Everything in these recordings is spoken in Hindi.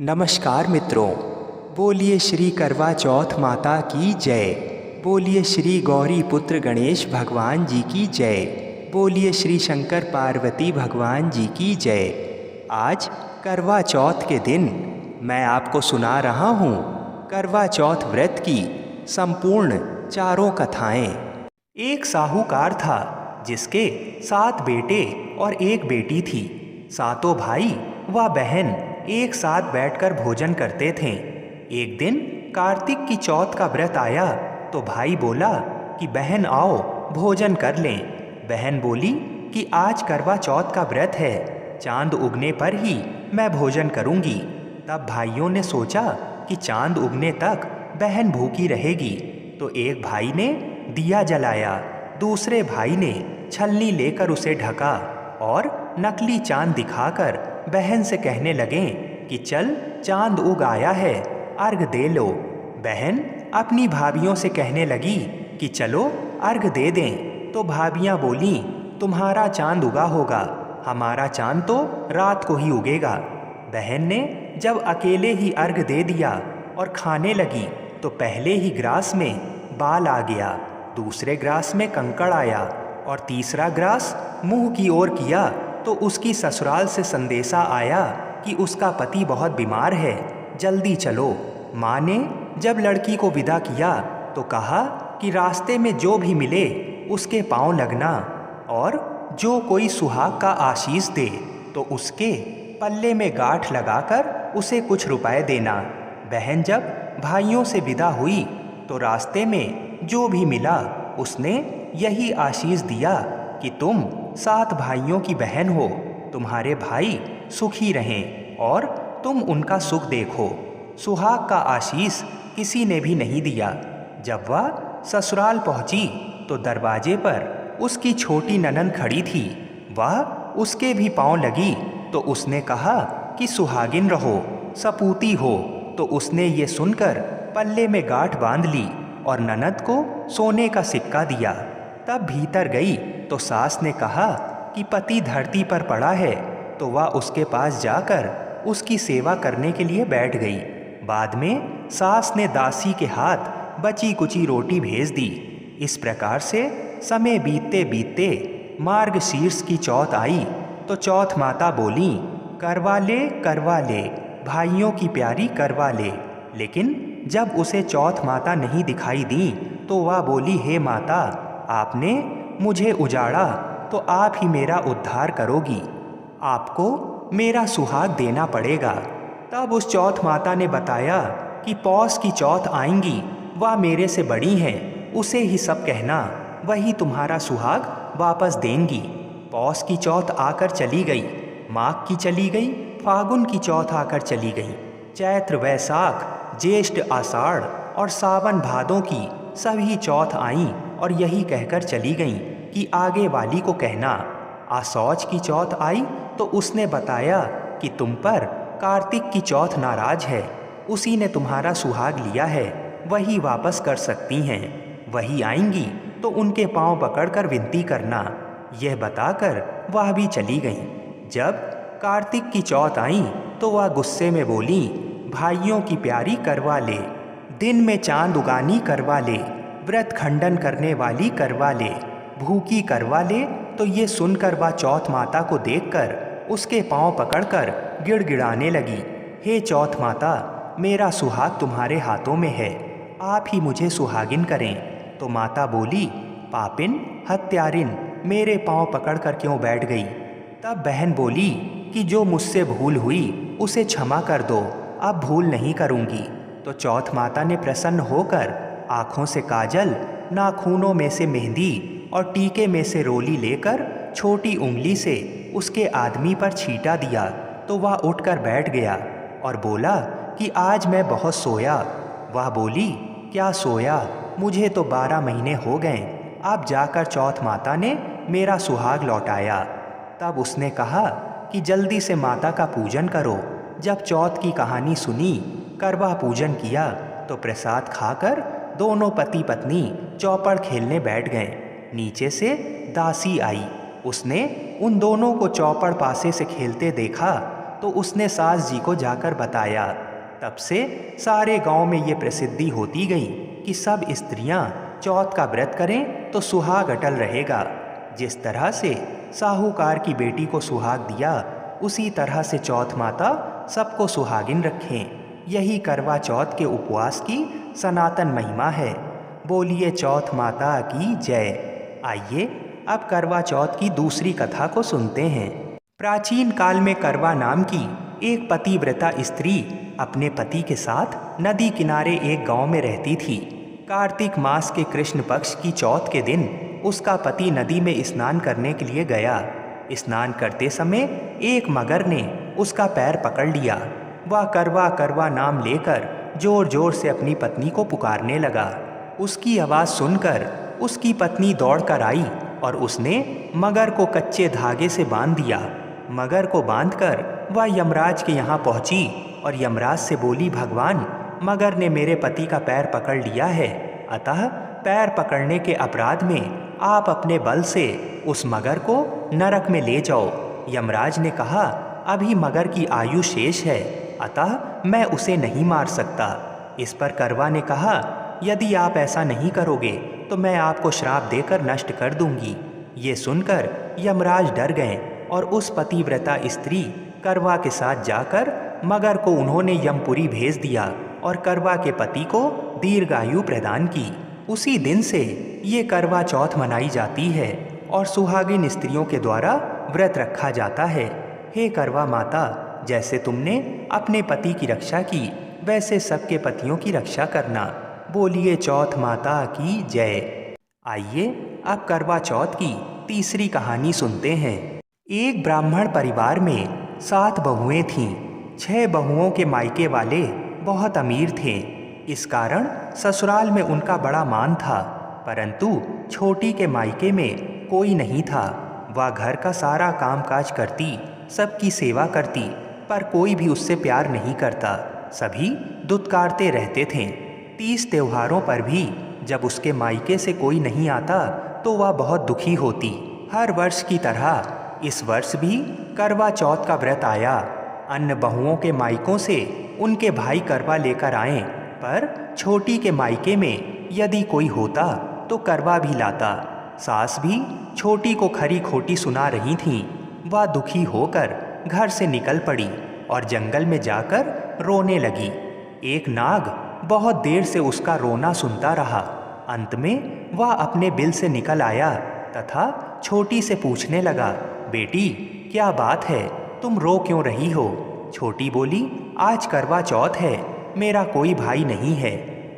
नमस्कार मित्रों, बोलिए श्री करवा चौथ माता की जय। बोलिए श्री गौरी पुत्र गणेश भगवान जी की जय। बोलिए श्री शंकर पार्वती भगवान जी की जय। आज करवा चौथ के दिन मैं आपको सुना रहा हूँ करवा चौथ व्रत की संपूर्ण चारों कथाएं। एक साहूकार था जिसके 7 बेटे और एक बेटी थी। सातों भाई व बहन एक साथ बैठकर भोजन करते थे। एक दिन कार्तिक की चौथ का व्रत आया तो भाई बोला कि बहन आओ भोजन कर लें। बहन बोली कि आज करवा चौथ का व्रत है, चांद उगने पर ही मैं भोजन करूंगी। तब भाइयों ने सोचा कि चांद उगने तक बहन भूखी रहेगी, तो एक भाई ने दिया जलाया, दूसरे भाई ने छलनी लेकर उसे ढका और नकली चांद दिखाकर बहन से कहने लगे कि चल चांद उग आया है, अर्घ दे लो। बहन अपनी भाभियों से कहने लगी कि चलो अर्घ दे दें। तो भाभियां बोलीं, तुम्हारा चांद उगा होगा, हमारा चांद तो रात को ही उगेगा। बहन ने जब अकेले ही अर्घ दे दिया और खाने लगी तो पहले ही ग्रास में बाल आ गया, दूसरे ग्रास में कंकड़ आया और तीसरा ग्रास मुंह की ओर किया तो उसकी ससुराल से संदेशा आया कि उसका पति बहुत बीमार है, जल्दी चलो। माँ ने जब लड़की को विदा किया तो कहा कि रास्ते में जो भी मिले उसके पांव लगना और जो कोई सुहाग का आशीष दे तो उसके पल्ले में गांठ लगाकर उसे कुछ रुपए देना। बहन जब भाइयों से विदा हुई तो रास्ते में जो भी मिला उसने यही आशीष दिया कि तुम 7 भाइयों की बहन हो, तुम्हारे भाई सुखी रहें और तुम उनका सुख देखो। सुहाग का आशीष किसी ने भी नहीं दिया। जब वह ससुराल पहुंची तो दरवाजे पर उसकी छोटी ननंद खड़ी थी। वह उसके भी पांव लगी तो उसने कहा कि सुहागिन रहो, सपूती हो। तो उसने ये सुनकर पल्ले में गांठ बांध ली और ननद को सोने का सिक्का दिया। तब भीतर गई तो सास ने कहा कि पति धरती पर पड़ा है, तो वह उसके पास जाकर उसकी सेवा करने के लिए बैठ गई। बाद में सास ने दासी के हाथ बची कुची रोटी भेज दी। इस प्रकार से समय बीतते बीतते मार्गशीर्ष की चौथ आई तो चौथ माता बोली, करवा ले भाइयों की प्यारी करवा ले। लेकिन जब उसे चौथ माता नहीं दिखाई दी तो वह बोली, हे माता, आपने मुझे उजाड़ा तो आप ही मेरा उद्धार करोगी, आपको मेरा सुहाग देना पड़ेगा। तब उस चौथ माता ने बताया कि पौष की चौथ आएंगी, वह मेरे से बड़ी हैं, उसे ही सब कहना, वही तुम्हारा सुहाग वापस देंगी। पौष की चौथ आकर चली गई, माघ की चली गई, फागुन की चौथ आकर चली गई, चैत्र वैशाख ज्येष्ठ आषाढ़ और सावन भादों की सभी चौथ आईं और यही कहकर चली गईं कि आगे वाली को कहना। आसौच की चौथ आई तो उसने बताया कि तुम पर कार्तिक की चौथ नाराज है, उसी ने तुम्हारा सुहाग लिया है, वही वापस कर सकती हैं, वही आएंगी तो उनके पांव पकड़कर विनती करना। यह बताकर वह भी चली गईं। जब कार्तिक की चौथ आई तो वह गुस्से में बोली, भाइयों की प्यारी करवा ले, दिन में चांद उगानी करवा ले, व्रत खंडन करने वाली करवा ले, भूखी करवा ले। तो ये सुनकर वह चौथ माता को देखकर उसके पांव पकड़कर गिड़गिड़ाने लगी, हे चौथ माता, मेरा सुहाग तुम्हारे हाथों में है, आप ही मुझे सुहागिन करें। तो माता बोली, पापिन हत्यारिन, मेरे पांव पकड़कर क्यों बैठ गई। तब बहन बोली कि जो मुझसे भूल हुई उसे क्षमा कर दो, अब भूल नहीं करूंगी। तो चौथ माता ने प्रसन्न होकर आँखों से काजल, नाखूनों में से मेहंदी और टीके में से रोली लेकर छोटी उंगली से उसके आदमी पर छींटा दिया तो वह उठकर बैठ गया और बोला कि आज मैं बहुत सोया। वह बोली, क्या सोया, मुझे तो 12 महीने हो गए, अब जाकर चौथ माता ने मेरा सुहाग लौटाया। तब उसने कहा कि जल्दी से माता का पूजन करो। जब चौथ की कहानी सुनी, करवा पूजन किया तो प्रसाद खाकर दोनों पति पत्नी चौपड़ खेलने बैठ गए। नीचे से दासी आई, उसने उन दोनों को चौपड़ पासे से खेलते देखा तो उसने सास जी को जाकर बताया। तब से सारे गांव में ये प्रसिद्धि होती गई कि सब स्त्रियां चौथ का व्रत करें तो सुहाग अटल रहेगा। जिस तरह से साहूकार की बेटी को सुहाग दिया, उसी तरह से चौथ माता सबको सुहागिन रखें। यही करवा चौथ के उपवास की सनातन महिमा है। बोलिए चौथ माता की जय। आइए अब करवा चौथ की दूसरी कथा को सुनते हैं। प्राचीन काल में करवा नाम की एक पतिव्रता स्त्री अपने पति के साथ नदी किनारे एक गांव में रहती थी। कार्तिक मास के कृष्ण पक्ष की चौथ के दिन उसका पति नदी में स्नान करने के लिए गया। स्नान करते समय एक मगर ने उसका पैर पकड़ लिया। वह करवा करवा नाम लेकर जोर जोर से अपनी पत्नी को पुकारने लगा। उसकी आवाज़ सुनकर उसकी पत्नी दौड़कर आई और उसने मगर को कच्चे धागे से बांध दिया। मगर को बांधकर वह यमराज के यहाँ पहुंची और यमराज से बोली, भगवान, मगर ने मेरे पति का पैर पकड़ लिया है, अतः पैर पकड़ने के अपराध में आप अपने बल से उस मगर को नरक में ले जाओ। यमराज ने कहा, अभी मगर की आयु शेष है, अतः मैं उसे नहीं मार सकता। इस पर करवा ने कहा, यदि आप ऐसा नहीं करोगे तो मैं आपको श्राप देकर नष्ट कर दूंगी। ये सुनकर यमराज डर गए और उस पतिव्रता स्त्री करवा के साथ जाकर मगर को उन्होंने यमपुरी भेज दिया और करवा के पति को दीर्घायु प्रदान की। उसी दिन से ये करवा चौथ मनाई जाती है और सुहागिन स्त्रियों के द्वारा व्रत रखा जाता है। हे करवा माता, जैसे तुमने अपने पति की रक्षा की, वैसे सबके पतियों की रक्षा करना। बोलिए चौथ माता की जय। आइए अब करवा चौथ की तीसरी कहानी सुनते हैं। एक ब्राह्मण परिवार में 7 बहुएं थीं। 6 बहुओं के मायके वाले बहुत अमीर थे। इस कारण ससुराल में उनका बड़ा मान था, परंतु छोटी के मायके में कोई नहीं था। वह घर का सारा कामकाज करती, सबकी सेवा करती, पर कोई भी उससे प्यार नहीं करता। सभी दुत्कारते रहते थे। 30 त्योहारों पर भी जब उसके मायके से कोई नहीं आता तो वह बहुत दुखी होती। हर वर्ष की तरह इस वर्ष भी करवा चौथ का व्रत आया। अन्य बहुओं के मायकों से उनके भाई करवा लेकर आए, पर छोटी के मायके में यदि कोई होता तो करवा भी लाता। सास भी छोटी को खरी खोटी सुना रही थीं। वह दुखी होकर घर से निकल पड़ी और जंगल में जाकर रोने लगी। एक नाग बहुत देर से उसका रोना सुनता रहा। अंत में वह अपने बिल से निकल आया तथा छोटी से पूछने लगा, बेटी, क्या बात है, तुम रो क्यों रही हो? छोटी बोली, आज करवा चौथ है, मेरा कोई भाई नहीं है।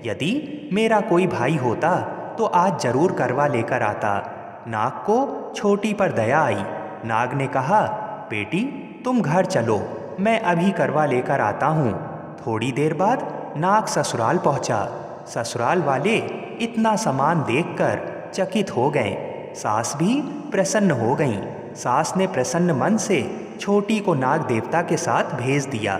यदि मेरा कोई भाई होता तो आज जरूर करवा लेकर आता। नाग को छोटी पर दया आई। नाग ने कहा, बेटी, तुम घर चलो, मैं अभी करवा लेकर आता हूँ। थोड़ी देर बाद नाग ससुराल पहुँचा। ससुराल वाले इतना सामान देखकर चकित हो गए। सास भी प्रसन्न हो गईं। सास ने प्रसन्न मन से छोटी को नाग देवता के साथ भेज दिया।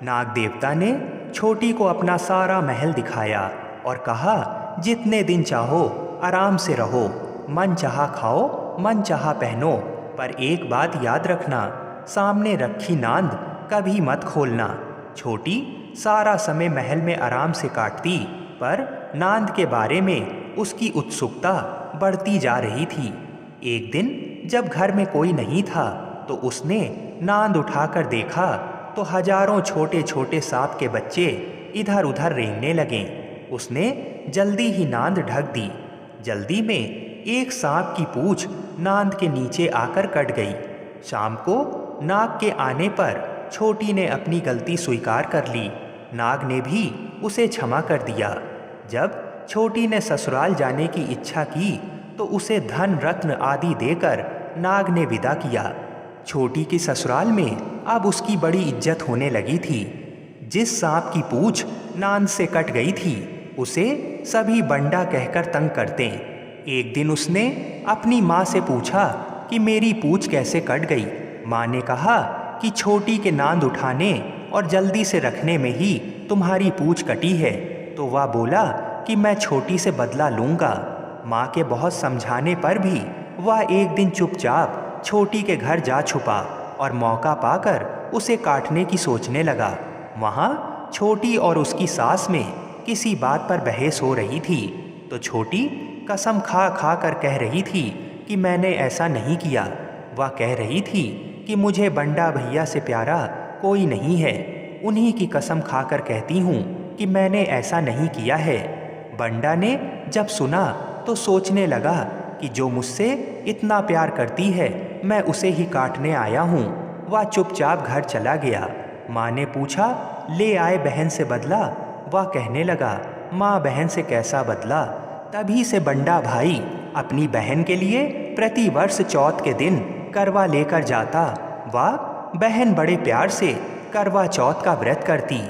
नाग देवता ने छोटी को अपना सारा महल दिखाया और कहा, जितने दिन चाहो आराम से रहो, मन चाहा खाओ, मन चाहा पहनो, पर एक बात याद रखना, सामने रखी नांद कभी मत खोलना। छोटी सारा समय महल में आराम से काटती, पर नांद के बारे में उसकी उत्सुकता बढ़ती जा रही थी। एक दिन जब घर में कोई नहीं था तो उसने नांद उठाकर देखा तो हजारों छोटे छोटे सांप के बच्चे इधर उधर रेंगने लगे। उसने जल्दी ही नांद ढक दी। जल्दी में एक सांप की पूंछ नांद के नीचे आकर कट गई। शाम को नाग के आने पर छोटी ने अपनी गलती स्वीकार कर ली। नाग ने भी उसे क्षमा कर दिया। जब छोटी ने ससुराल जाने की इच्छा की तो उसे धन रत्न आदि देकर नाग ने विदा किया। छोटी की ससुराल में अब उसकी बड़ी इज्जत होने लगी थी। जिस सांप की पूंछ नांद से कट गई थी उसे सभी बंडा कहकर तंग करते। एक दिन उसने अपनी माँ से पूछा कि मेरी पूंछ कैसे कट गई। माँ ने कहा कि छोटी के नांद उठाने और जल्दी से रखने में ही तुम्हारी पूंछ कटी है। तो वह बोला कि मैं छोटी से बदला लूँगा। माँ के बहुत समझाने पर भी वह एक दिन चुपचाप छोटी के घर जा छुपा और मौका पाकर उसे काटने की सोचने लगा। वहाँ छोटी और उसकी सास में किसी बात पर बहस हो रही थी, तो छोटी कसम खा खा कर कह रही थी कि मैंने ऐसा नहीं किया। वह कह रही थी कि मुझे बंडा भैया से प्यारा कोई नहीं है, उन्हीं की कसम खाकर कहती हूँ कि मैंने ऐसा नहीं किया है। बंडा ने जब सुना तो सोचने लगा कि जो मुझसे इतना प्यार करती है मैं उसे ही काटने आया हूँ। वह चुपचाप घर चला गया। माँ ने पूछा, ले आए बहन से बदला? वह कहने लगा, माँ बहन से कैसा बदला? तभी से बंडा भाई अपनी बहन के लिए प्रति वर्ष चौथ के दिन करवा लेकर जाता। वह बहन बड़े प्यार से करवा चौथ का व्रत करती।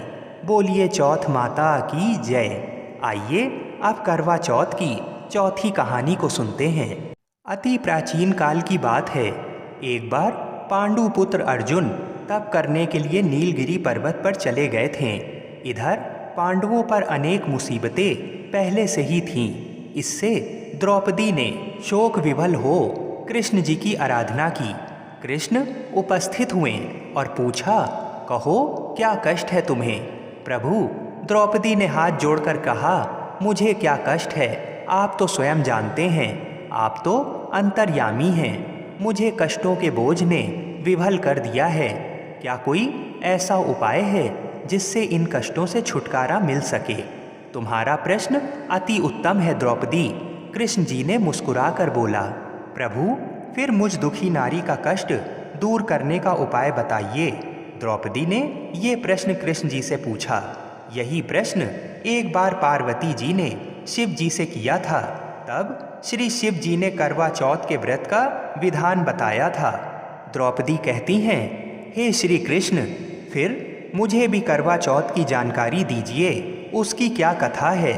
बोलिए चौथ माता की जय। आइए अब करवा चौथ की चौथी कहानी को सुनते हैं। अति प्राचीन काल की बात है। एक बार पांडु पुत्र अर्जुन तप करने के लिए नीलगिरी पर्वत पर चले गए थे। इधर पांडवों पर अनेक मुसीबतें पहले से ही थीं। इससे द्रौपदी ने शोक विभल हो कृष्ण जी की आराधना की। कृष्ण उपस्थित हुए और पूछा, कहो क्या कष्ट है तुम्हें? प्रभु, द्रौपदी ने हाथ जोड़कर कहा, मुझे क्या कष्ट है, आप तो स्वयं जानते हैं, आप तो अंतर्यामी हैं। मुझे कष्टों के बोझ ने विभल कर दिया है। क्या कोई ऐसा उपाय है जिससे इन कष्टों से छुटकारा मिल सके? तुम्हारा प्रश्न अति उत्तम है द्रौपदी, कृष्ण जी ने मुस्कुराकर बोला। प्रभु, फिर मुझ दुखी नारी का कष्ट दूर करने का उपाय बताइए। द्रौपदी ने ये प्रश्न कृष्ण जी से पूछा। यही प्रश्न एक बार पार्वती जी ने शिव जी से किया था। तब श्री शिव जी ने करवा चौथ के व्रत का विधान बताया था। द्रौपदी कहती हैं, हे श्री कृष्ण, फिर मुझे भी करवा चौथ की जानकारी दीजिए, उसकी क्या कथा है?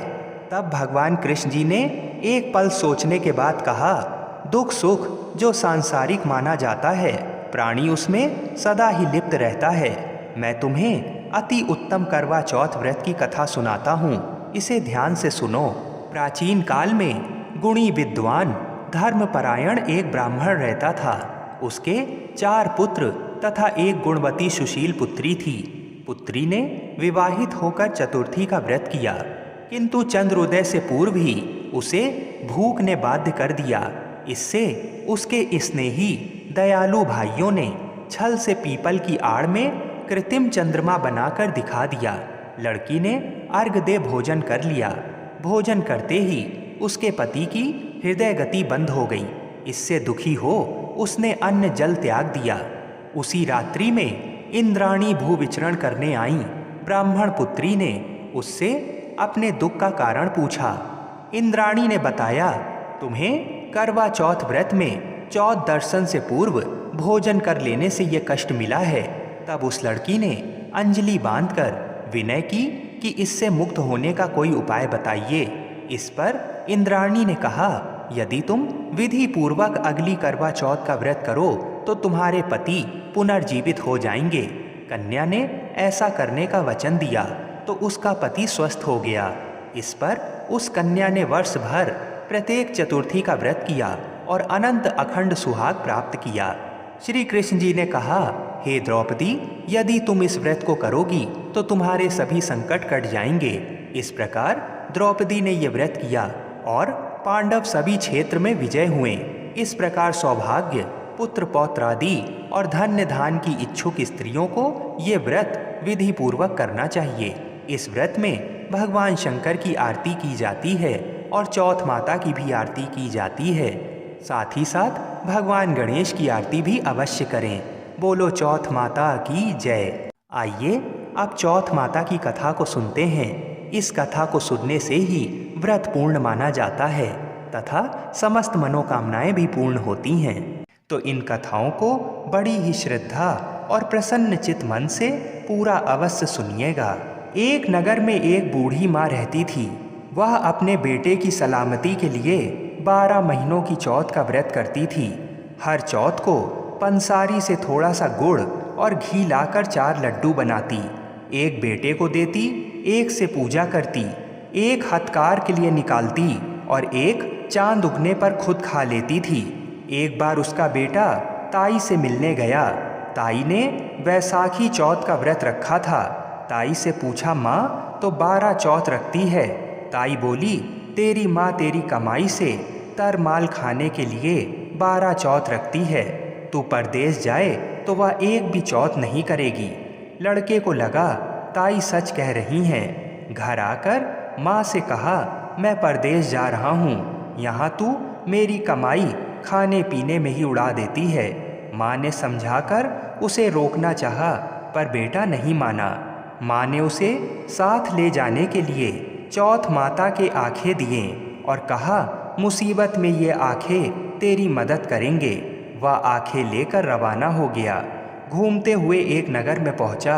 तब भगवान कृष्ण जी ने एक पल सोचने के बाद कहा, दुख सुख जो सांसारिक माना जाता है, प्राणी उसमें सदा ही लिप्त रहता है। मैं तुम्हें अति उत्तम करवा चौथ व्रत की कथा सुनाता हूँ, इसे ध्यान से सुनो। प्राचीन काल में गुणी विद्वान धर्मपरायण एक ब्राह्मण रहता था। उसके 4 पुत्र तथा एक गुणवती सुशील पुत्री थी। पुत्री ने विवाहित होकर चतुर्थी का व्रत किया, किंतु चंद्रोदय से पूर्व ही उसे भूख ने बाध्य कर दिया। इससे उसके स्नेही दयालु भाइयों ने छल से पीपल की आड़ में कृत्रिम चंद्रमा बनाकर दिखा दिया। लड़की ने अर्घ दे भोजन कर लिया। भोजन करते ही उसके पति की हृदय गति बंद हो गई। इससे दुखी हो उसने अन्न जल त्याग दिया। उसी रात्रि में इंद्राणी भू विचरण करने आई। ब्राह्मण पुत्री ने उससे अपने दुख का कारण पूछा। इंद्राणी ने बताया, तुम्हें करवा चौथ व्रत में चौथ दर्शन से पूर्व भोजन कर लेने से ये कष्ट मिला है। तब उस लड़की ने अंजलि बांधकर विनय की कि इससे मुक्त होने का कोई उपाय बताइए। इस पर इंद्राणी ने कहा, यदि तुम विधि पूर्वक अगली करवा चौथ का व्रत करो तो तुम्हारे पति पुनर्जीवित हो जाएंगे। कन्या ने ऐसा करने का वचन दिया तो उसका पति स्वस्थ हो गया। इस पर उस कन्या ने वर्ष भर प्रत्येक चतुर्थी का व्रत किया और अनंत अखंड सुहाग प्राप्त किया। श्री कृष्ण जी ने कहा, हे द्रौपदी, यदि तुम इस व्रत को करोगी तो तुम्हारे सभी संकट कट जाएंगे। इस प्रकार द्रौपदी ने ये व्रत किया और पांडव सभी क्षेत्र में विजय हुए। इस प्रकार सौभाग्य, पुत्र पौत्रादि और धन्य धान की इच्छुक स्त्रियों को ये व्रत विधि पूर्वक करना चाहिए। इस व्रत में भगवान शंकर की आरती की जाती है और चौथ माता की भी आरती की जाती है। साथ ही साथ भगवान गणेश की आरती भी अवश्य करें। बोलो चौथ माता की जय। आइए अब चौथ माता की कथा को सुनते हैं। इस कथा को सुनने से ही व्रत पूर्ण माना जाता है तथा समस्त मनोकामनाएं भी पूर्ण होती हैं। तो इन कथाओं को बड़ी ही श्रद्धा और प्रसन्न चित्त मन से पूरा अवश्य सुनिएगा। एक नगर में एक बूढ़ी माँ रहती थी। वह अपने बेटे की सलामती के लिए 12 महीनों की चौथ का व्रत करती थी। हर चौथ को पंसारी से थोड़ा सा गुड़ और घी लाकर 4 लड्डू बनाती, एक बेटे को देती, एक से पूजा करती, एक हथकार के लिए निकालती और एक चांद उगने पर खुद खा लेती थी। एक बार उसका बेटा ताई से मिलने गया। ताई ने वैसाखी चौथ का व्रत रखा था। ताई से पूछा, माँ तो 12 चौथ रखती है। ताई बोली, तेरी माँ तेरी कमाई से तर माल खाने के लिए 12 चौथ रखती है। तू परदेश जाए तो वह एक भी चौथ नहीं करेगी। लड़के को लगा ताई सच कह रही हैं। घर आकर माँ से कहा, मैं परदेश जा रहा हूँ, यहाँ तू मेरी कमाई खाने पीने में ही उड़ा देती है। माँ ने समझाकर उसे रोकना चाहा, पर बेटा नहीं माना। माँ ने उसे साथ ले जाने के लिए चौथ माता के आंखें दिए और कहा, मुसीबत में ये आंखें तेरी मदद करेंगे। वह आंखें लेकर रवाना हो गया। घूमते हुए एक नगर में पहुंचा।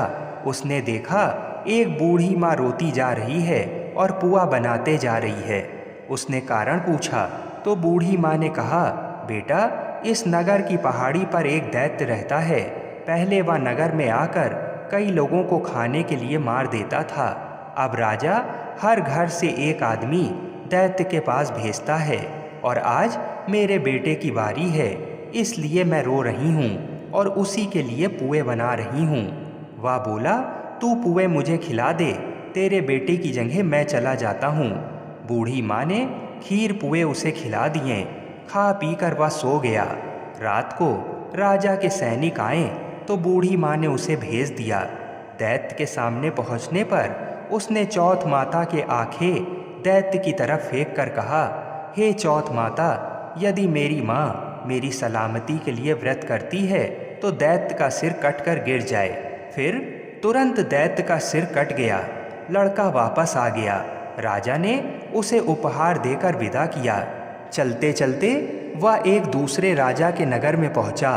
उसने देखा एक बूढ़ी माँ रोती जा रही है और पुआ बनाते जा रही है। उसने कारण पूछा तो बूढ़ी माँ ने कहा, बेटा इस नगर की पहाड़ी पर एक दैत्य रहता है। पहले वह नगर में आकर कई लोगों को खाने के लिए मार देता था। अब राजा हर घर से एक आदमी दैत्य के पास भेजता है और आज मेरे बेटे की बारी है, इसलिए मैं रो रही हूँ और उसी के लिए पुए बना रही हूँ। वह बोला, तू पुए मुझे खिला दे, तेरे बेटे की जगह मैं चला जाता हूँ। बूढ़ी माँ ने खीर पुए उसे खिला दिए। खा पी कर वह सो गया। रात को राजा के सैनिक आए तो बूढ़ी माँ ने उसे भेज दिया। दैत्य के सामने पहुँचने पर उसने चौथ माता के आंखें दैत्य की तरफ फेंक कर कहा, हे चौथ माता, यदि मेरी माँ मेरी सलामती के लिए व्रत करती है तो दैत्य का सिर कटकर गिर जाए। फिर तुरंत दैत्य का सिर कट गया। लड़का वापस आ गया। राजा ने उसे उपहार देकर विदा किया। चलते चलते वह एक दूसरे राजा के नगर में पहुंचा।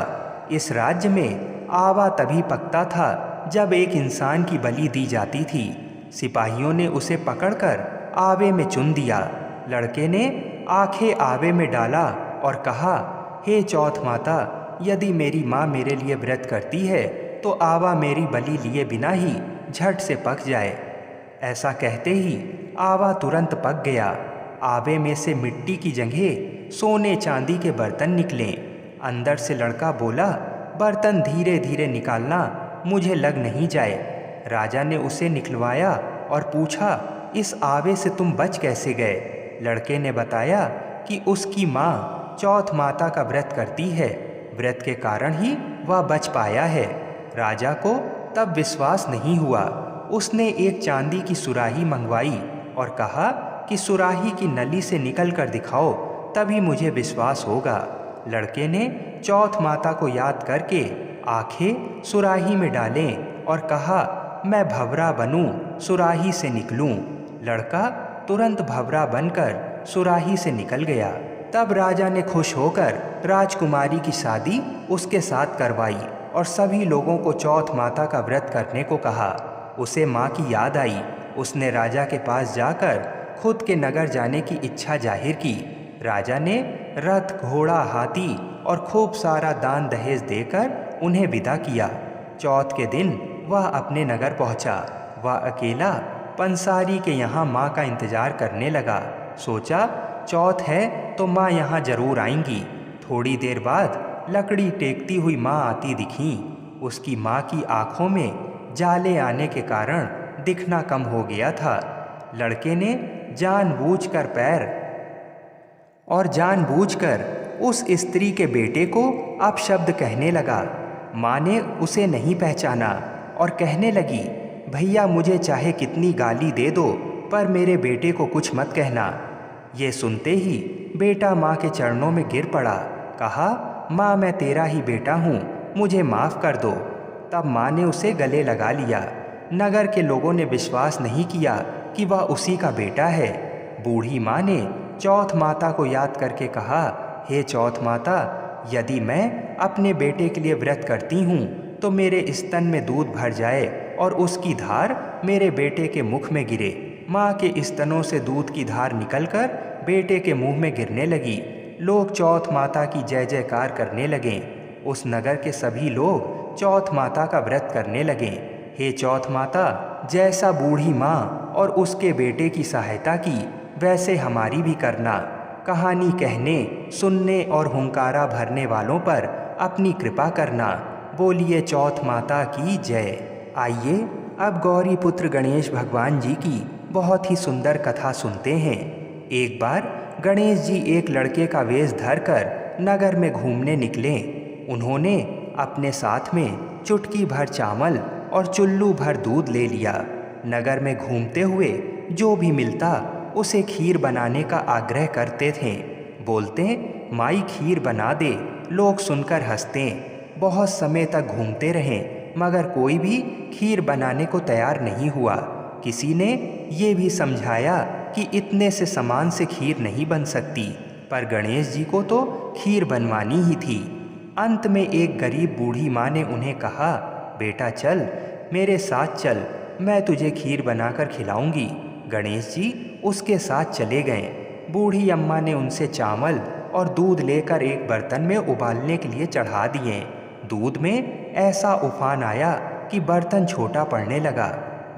इस राज्य में आवा तभी पकता था जब एक इंसान की बलि दी जाती थी। सिपाहियों ने उसे पकड़कर आवे में चुन दिया। लड़के ने आंखें आवे में डाला और कहा, हे चौथ माता, यदि मेरी माँ मेरे लिए व्रत करती है तो आवा मेरी बलि लिए बिना ही झट से पक जाए। ऐसा कहते ही आवा तुरंत पक गया। आवे में से मिट्टी की जगह सोने चांदी के बर्तन निकले। अंदर से लड़का बोला, बर्तन धीरे धीरे निकालना, मुझे लग नहीं जाए। राजा ने उसे निकलवाया और पूछा, इस आवे से तुम बच कैसे गए? लड़के ने बताया कि उसकी माँ चौथ माता का व्रत करती है, व्रत के कारण ही वह बच पाया है। राजा को तब विश्वास नहीं हुआ। उसने एक चांदी की सुराही मंगवाई और कहा कि सुराही की नली से निकल कर दिखाओ, तभी मुझे विश्वास होगा। लड़के ने चौथ माता को याद करके आंखें सुराही में डालें और कहा, मैं भंवरा बनूं, सुराही से निकलूं। लड़का तुरंत भंवरा बनकर सुराही से निकल गया। तब राजा ने खुश होकर राजकुमारी की शादी उसके साथ करवाई और सभी लोगों को चौथ माता का व्रत करने को कहा। उसे माँ की याद आई। उसने राजा के पास जाकर खुद के नगर जाने की इच्छा जाहिर की। राजा ने रथ, घोड़ा, हाथी और खूब सारा दान दहेज देकर उन्हें विदा किया। चौथ के दिन वह अपने नगर पहुंचा। वह अकेला पंसारी के यहाँ माँ का इंतजार करने लगा। सोचा, चौथ है तो माँ यहाँ जरूर आएंगी। थोड़ी देर बाद लकड़ी टेकती हुई माँ आती दिखीं। उसकी माँ की आंखों में जाले आने के कारण दिखना कम हो गया था। लड़के ने जानबूझकर जानबूझकर उस स्त्री के बेटे को अपशब्द कहने लगा। माँ ने उसे नहीं पहचाना और कहने लगी, भैया मुझे चाहे कितनी गाली दे दो, पर मेरे बेटे को कुछ मत कहना। ये सुनते ही बेटा माँ के चरणों में गिर पड़ा। कहा, माँ मैं तेरा ही बेटा हूँ, मुझे माफ़ कर दो। तब माँ ने उसे गले लगा लिया। नगर के लोगों ने विश्वास नहीं किया कि वह उसी का बेटा है। बूढ़ी माँ ने चौथ माता को याद करके कहा, हे चौथ माता, यदि मैं अपने बेटे के लिए व्रत करती हूँ तो मेरे स्तन में दूध भर जाए और उसकी धार मेरे बेटे के मुख में गिरे। माँ के स्तनों से दूध की धार निकलकर बेटे के मुंह में गिरने लगी। लोग चौथ माता की जय जयकार करने लगे। उस नगर के सभी लोग चौथ माता का व्रत करने लगे। हे चौथ माता, जैसा बूढ़ी माँ और उसके बेटे की सहायता की, वैसे हमारी भी करना। कहानी कहने, सुनने और हुंकारा भरने वालों पर अपनी कृपा करना। बोलिए चौथ माता की जय। आइए अब गौरी पुत्र गणेश भगवान जी की बहुत ही सुंदर कथा सुनते हैं। एक बार गणेश जी एक लड़के का वेश धरकर नगर में घूमने निकले। उन्होंने अपने साथ में चुटकी भर चावल और चुल्लू भर दूध ले लिया। नगर में घूमते हुए जो भी मिलता उसे खीर बनाने का आग्रह करते थे। बोलते, माई खीर बना दे। लोग सुनकर हंसते। बहुत समय तक घूमते रहे मगर कोई भी खीर बनाने को तैयार नहीं हुआ। किसी ने ये भी समझाया कि इतने से सामान से खीर नहीं बन सकती, पर गणेश जी को तो खीर बनवानी ही थी। अंत में एक गरीब बूढ़ी माँ ने उन्हें कहा, बेटा चल मेरे साथ चल, मैं तुझे खीर बनाकर खिलाऊंगी। गणेश जी उसके साथ चले गए। बूढ़ी अम्मा ने उनसे चावल और दूध लेकर एक बर्तन में उबालने के लिए चढ़ा दिए। दूध में ऐसा उफान आया कि बर्तन छोटा पड़ने लगा।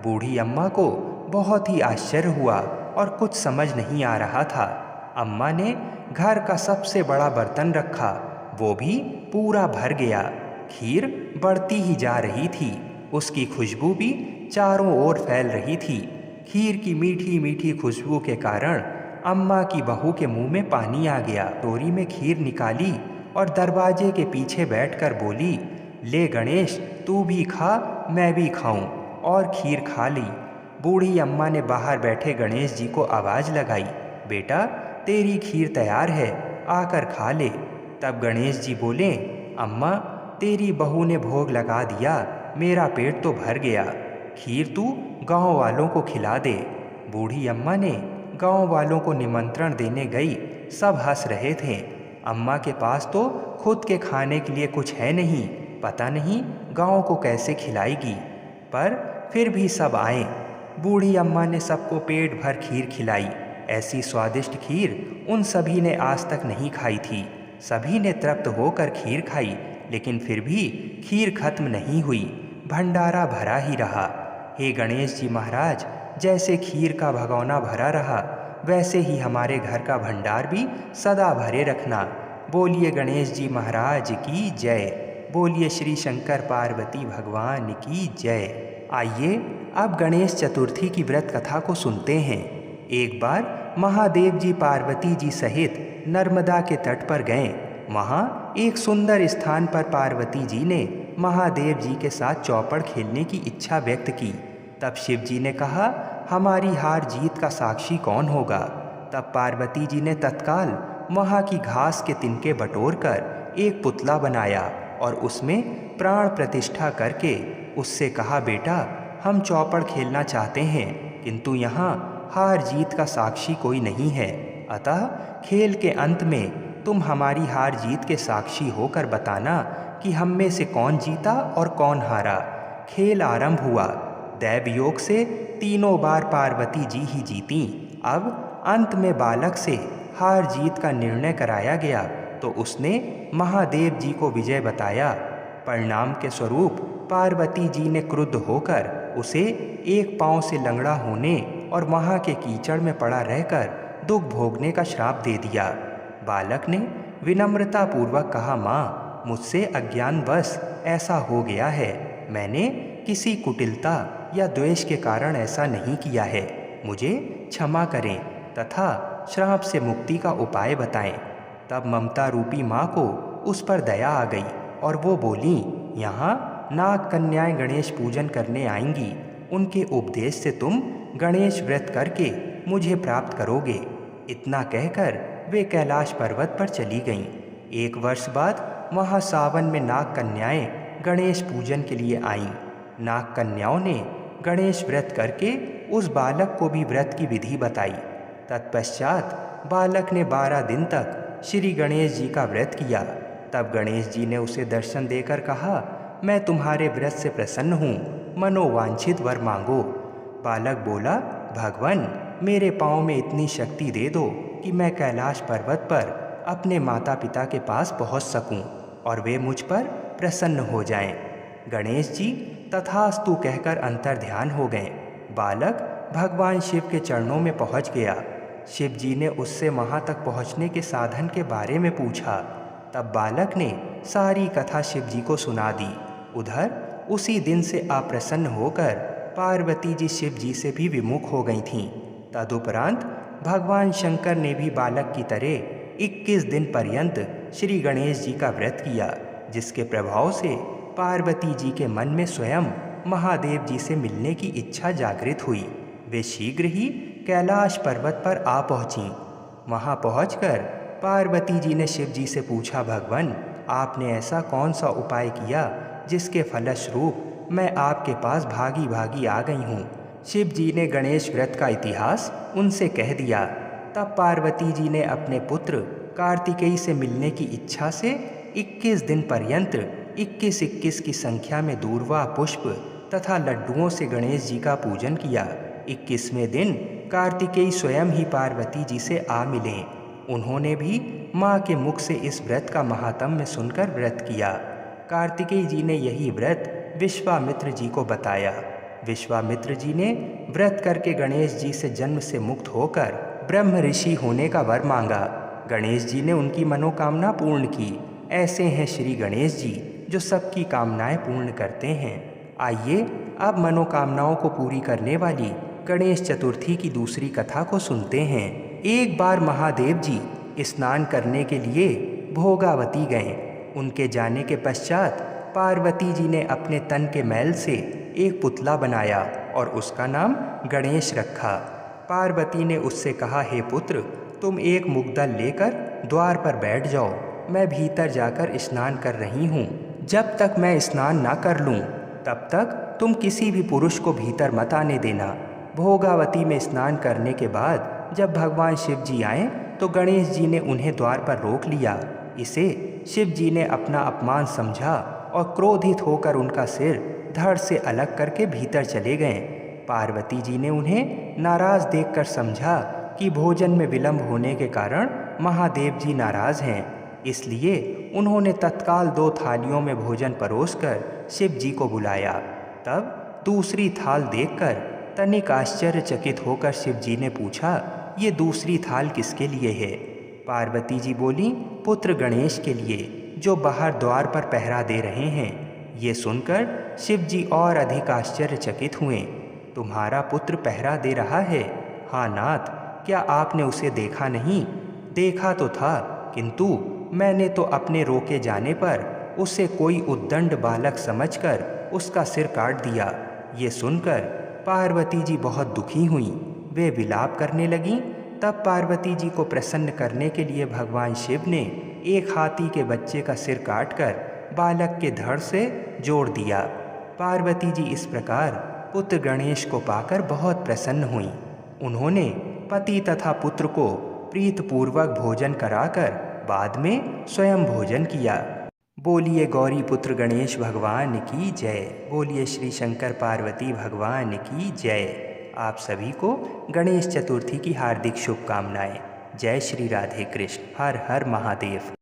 बूढ़ी अम्मा को बहुत ही आश्चर्य हुआ और कुछ समझ नहीं आ रहा था। अम्मा ने घर का सबसे बड़ा बर्तन रखा, वो भी पूरा भर गया। खीर बढ़ती ही जा रही थी, उसकी खुशबू भी चारों ओर फैल रही थी। खीर की मीठी मीठी खुशबू के कारण अम्मा की बहू के मुंह में पानी आ गया। टोरी में खीर निकाली और दरवाजे के पीछे बैठकर बोली, ले गणेश तू भी खा मैं भी खाऊं, और खीर खा ली। बूढ़ी अम्मा ने बाहर बैठे गणेश जी को आवाज़ लगाई, बेटा तेरी खीर तैयार है, आकर खा ले। तब गणेश जी बोले, अम्मा तेरी बहू ने भोग लगा दिया, मेरा पेट तो भर गया, खीर तू गांव वालों को खिला दे। बूढ़ी अम्मा ने गांव वालों को निमंत्रण देने गई। सब हंस रहे थे। अम्मा के पास तो खुद के खाने के लिए कुछ है नहीं, पता नहीं गांव को कैसे खिलाएगी। पर फिर भी सब आए। बूढ़ी अम्मा ने सबको पेट भर खीर खिलाई। ऐसी स्वादिष्ट खीर उन सभी ने आज तक नहीं खाई थी। सभी ने तृप्त होकर खीर खाई, लेकिन फिर भी खीर खत्म नहीं हुई, भंडारा भरा ही रहा। हे गणेश जी महाराज, जैसे खीर का भगोना भरा रहा, वैसे ही हमारे घर का भंडार भी सदा भरे रखना। बोलिए गणेश जी महाराज की जय। बोलिए श्री शंकर पार्वती भगवान की जय। आइए अब गणेश चतुर्थी की व्रत कथा को सुनते हैं। एक बार महादेव जी पार्वती जी सहित नर्मदा के तट पर गए। वहाँ एक सुंदर स्थान पर पार्वती जी ने महादेव जी के साथ चौपड़ खेलने की इच्छा व्यक्त की। तब शिव जी ने कहा, हमारी हार जीत का साक्षी कौन होगा। तब पार्वती जी ने तत्काल वहाँ की घास के तिनके बटोर कर एक पुतला बनाया और उसमें प्राण प्रतिष्ठा करके उससे कहा, बेटा हम चौपड़ खेलना चाहते हैं, किंतु यहाँ हार जीत का साक्षी कोई नहीं है, अतः खेल के अंत में तुम हमारी हार जीत के साक्षी होकर बताना कि हम में से कौन जीता और कौन हारा। खेल आरंभ हुआ। दैव योग से तीनों बार पार्वती जी ही जीतीं। अब अंत में बालक से हार जीत का निर्णय कराया गया तो उसने महादेव जी को विजय बताया। परिणाम के स्वरूप पार्वती जी ने क्रुद्ध होकर उसे एक पांव से लंगड़ा होने और वहाँ के कीचड़ में पड़ा रहकर दुख भोगने का श्राप दे दिया। बालक ने विनम्रता पूर्वक कहा, माँ मुझसे अज्ञानवश ऐसा हो गया है, मैंने किसी कुटिलता या द्वेष के कारण ऐसा नहीं किया है, मुझे क्षमा करें तथा श्राप से मुक्ति का उपाय बताएं। तब ममता रूपी माँ को उस पर दया आ गई और वो बोली, यहाँ नाग कन्याएं गणेश पूजन करने आएंगी, उनके उपदेश से तुम गणेश व्रत करके मुझे प्राप्त करोगे। इतना कहकर वे कैलाश पर्वत पर चली गईं। एक वर्ष बाद वहाँ सावन में नाग कन्याएं गणेश पूजन के लिए आईं। नाग कन्याओं ने गणेश व्रत करके उस बालक को भी व्रत की विधि बताई। तत्पश्चात बालक ने 12 दिन तक श्री गणेश जी का व्रत किया। तब गणेश जी ने उसे दर्शन देकर कहा, मैं तुम्हारे व्रत से प्रसन्न हूँ, मनोवांछित वर मांगो। बालक बोला, भगवान मेरे पाँव में इतनी शक्ति दे दो कि मैं कैलाश पर्वत पर अपने माता पिता के पास पहुँच सकूँ और वे मुझ पर प्रसन्न हो जाएं। गणेश जी तथास्तु कहकर अंतर ध्यान हो गए। बालक भगवान शिव के चरणों में पहुंच गया। शिव जी ने उससे वहां तक पहुंचने के साधन के बारे में पूछा। तब बालक ने सारी कथा शिव जी को सुना दी। उधर उसी दिन से अप्रसन्न होकर पार्वती जी शिव जी से भी विमुख हो गई थीं। तदुपरांत भगवान शंकर ने भी बालक की तरह 21 दिन पर्यंत श्री गणेश जी का व्रत किया, जिसके प्रभाव से पार्वती जी के मन में स्वयं महादेव जी से मिलने की इच्छा जागृत हुई। वे शीघ्र ही कैलाश पर्वत पर आ पहुंचीं। वहां पहुंचकर पार्वती जी ने शिव जी से पूछा, भगवान, आपने ऐसा कौन सा उपाय किया जिसके फलस्वरूप मैं आपके पास भागी भागी आ गई हूँ। शिव जी ने गणेश व्रत का इतिहास उनसे कह दिया। तब पार्वती जी ने अपने पुत्र कार्तिकेय से मिलने की इच्छा से 21 दिन पर्यंत 21-21 की संख्या में दूर्वा पुष्प तथा लड्डुओं से गणेश जी का पूजन किया। 21वें दिन कार्तिकेय स्वयं ही पार्वती जी से आ मिले। उन्होंने भी माँ के मुख से इस व्रत का महात्म्य सुनकर व्रत किया। कार्तिकेय जी ने यही व्रत विश्वामित्र जी को बताया। विश्वामित्र जी ने व्रत करके गणेश जी से जन्म से मुक्त होकर ब्रह्म ऋषि होने का वर मांगा। गणेश जी ने उनकी मनोकामना पूर्ण की। ऐसे हैं श्री गणेश जी, जो सबकी कामनाएं पूर्ण करते हैं। आइए अब मनोकामनाओं को पूरी करने वाली गणेश चतुर्थी की दूसरी कथा को सुनते हैं। एक बार महादेव जी स्नान करने के लिए भोगावती गए। उनके जाने के पश्चात पार्वती जी ने अपने तन के मैल से एक पुतला बनाया और उसका नाम गणेश रखा। पार्वती ने उससे कहा, हे पुत्र, तुम एक मुग्दल लेकर द्वार पर बैठ जाओ। मैं भीतर जाकर स्नान कर रही हूँ। जब तक मैं स्नान ना कर लूँ तब तक तुम किसी भी पुरुष को भीतर मत आने देना। भोगावती में स्नान करने के बाद जब भगवान शिव जी आए तो गणेश जी ने उन्हें द्वार पर रोक लिया। इसे शिव जी ने अपना अपमान समझा और क्रोधित होकर उनका सिर धड़ से अलग करके भीतर चले गए। पार्वती जी ने उन्हें नाराज देखकर समझा कि भोजन में विलंब होने के कारण महादेव जी नाराज हैं। इसलिए उन्होंने तत्काल 2 थालियों में भोजन परोसकर शिव जी को बुलाया। तब दूसरी थाल देखकर तनिक आश्चर्यचकित होकर शिव जी ने पूछा, ये दूसरी थाल किसके लिए है? पार्वती जी बोली, पुत्र गणेश के लिए, जो बाहर द्वार पर पहरा दे रहे हैं। ये सुनकर शिव जी और अधिक आश्चर्यचकित हुए। तुम्हारा पुत्र पहरा दे रहा है? हाँ नाथ, क्या आपने उसे देखा नहीं? देखा तो था, किंतु मैंने तो अपने रोके जाने पर उसे कोई उद्दंड बालक समझकर उसका सिर काट दिया। ये सुनकर पार्वती जी बहुत दुखी हुईं। वे विलाप करने लगीं। तब पार्वती जी को प्रसन्न करने के लिए भगवान शिव ने एक हाथी के बच्चे का सिर काटकर बालक के धड़ से जोड़ दिया। पार्वती जी इस प्रकार पुत्र गणेश को पाकर बहुत प्रसन्न हुईं। उन्होंने पति तथा पुत्र को प्रीतपूर्वक भोजन कराकर बाद में स्वयं भोजन किया। बोलिए गौरी पुत्र गणेश भगवान की जय। बोलिए श्री शंकर पार्वती भगवान की जय। आप सभी को गणेश चतुर्थी की हार्दिक शुभकामनाएं। जय श्री राधे कृष्ण। हर हर महादेव।